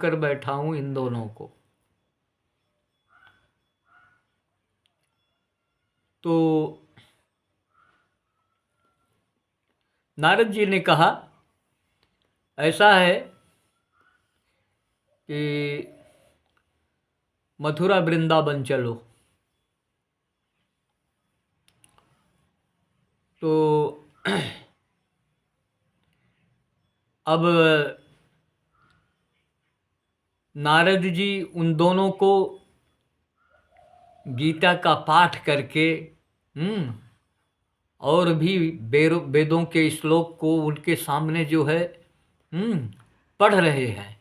कर बैठा हूं इन दोनों को। तो नारद जी ने कहा, ऐसा है कि मथुरा वृंदावन चलो। तो अब नारद जी उन दोनों को गीता का पाठ करके और भी वेदों के श्लोक को उनके सामने जो है पढ़ रहे हैं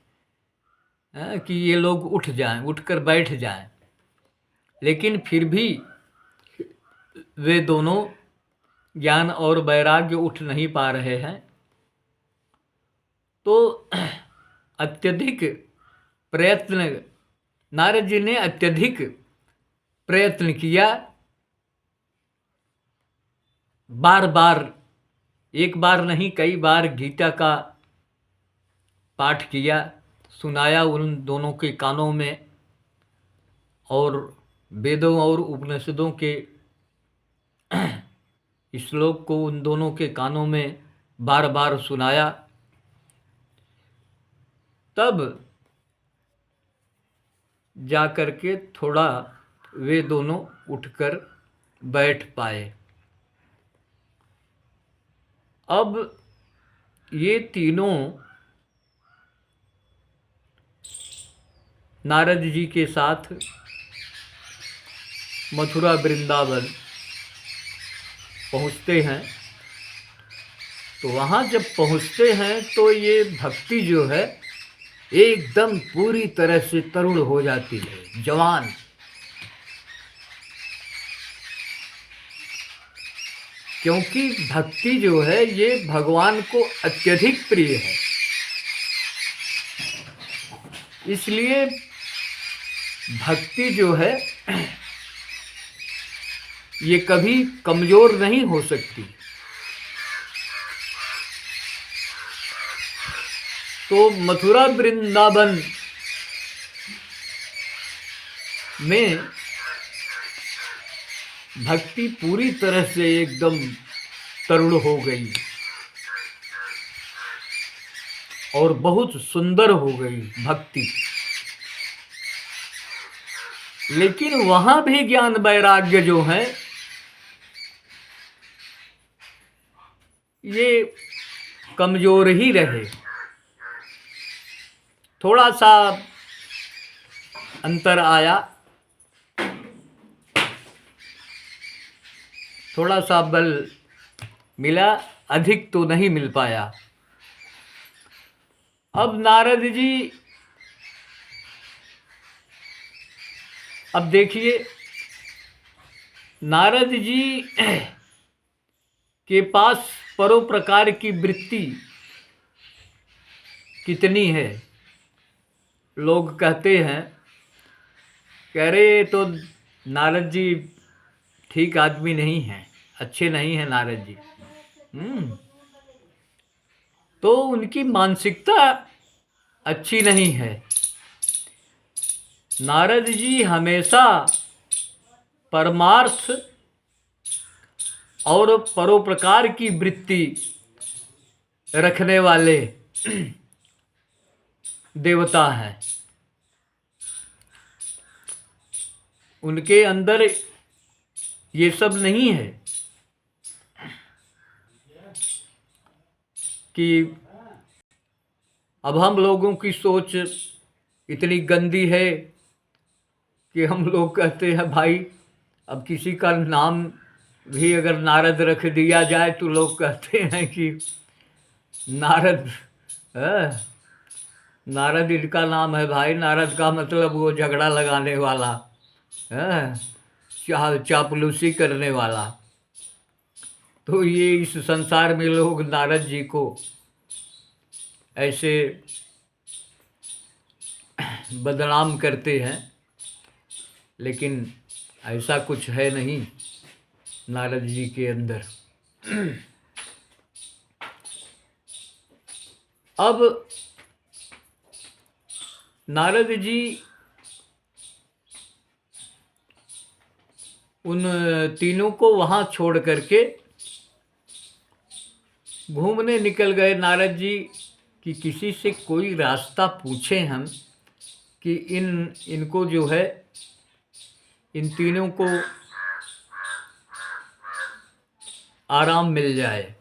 कि ये लोग उठ जाएं, उठकर बैठ जाएं। लेकिन फिर भी वे दोनों ज्ञान और वैराग्य उठ नहीं पा रहे हैं। तो अत्यधिक प्रयत्न, नारद जी ने अत्यधिक प्रयत्न किया, बार बार, एक बार नहीं कई बार गीता का पाठ किया, सुनाया उन दोनों के कानों में, और वेदों और उपनिषदों के श्लोक को उन दोनों के कानों में बार बार सुनाया। तब जा कर के थोड़ा वे दोनों उठकर बैठ पाए। अब ये तीनों नारद जी के साथ मथुरा वृंदावन पहुँचते हैं। तो वहाँ जब पहुँचते हैं तो ये भक्ति जो है एकदम पूरी तरह से तरुण हो जाती है, जवान। क्योंकि भक्ति जो है ये भगवान को अत्यधिक प्रिय है, इसलिए भक्ति जो है ये कभी कमजोर नहीं हो सकती। तो मथुरा वृंदावन में भक्ति पूरी तरह से एकदम तरुण हो गई और बहुत सुंदर हो गई भक्ति। लेकिन वहां भी ज्ञान वैराग्य जो है ये कमजोर ही रहे। थोड़ा सा अंतर आया, थोड़ा सा बल मिला, अधिक तो नहीं मिल पाया। अब नारद जी, अब देखिए नारद जी के पास परोपकार की वृत्ति कितनी है। लोग कहते हैं, कह रहे तो नारद जी ठीक आदमी नहीं हैं, अच्छे नहीं हैं नारद जी। तो उनकी मानसिकता अच्छी नहीं है। नारद जी हमेशा परमार्थ और परोपकार की वृत्ति रखने वाले देवता हैं। उनके अंदर ये सब नहीं है कि अब हम लोगों की सोच इतनी गंदी है कि हम लोग कहते हैं भाई, अब किसी का नाम भी अगर नारद रख दिया जाए तो लोग कहते हैं कि नारद नारद इनका नाम है भाई। नारद का मतलब वो झगड़ा लगाने वाला, चापलूसी करने वाला। तो ये इस संसार में लोग नारद जी को ऐसे बदनाम करते हैं, लेकिन ऐसा कुछ है नहीं नारद जी के अंदर। अब नारद जी उन तीनों को वहाँ छोड़ करके घूमने निकल गए। नारद जी कि किसी से कोई रास्ता पूछें हम कि इनको जो है, इन तीनों को आराम मिल जाए।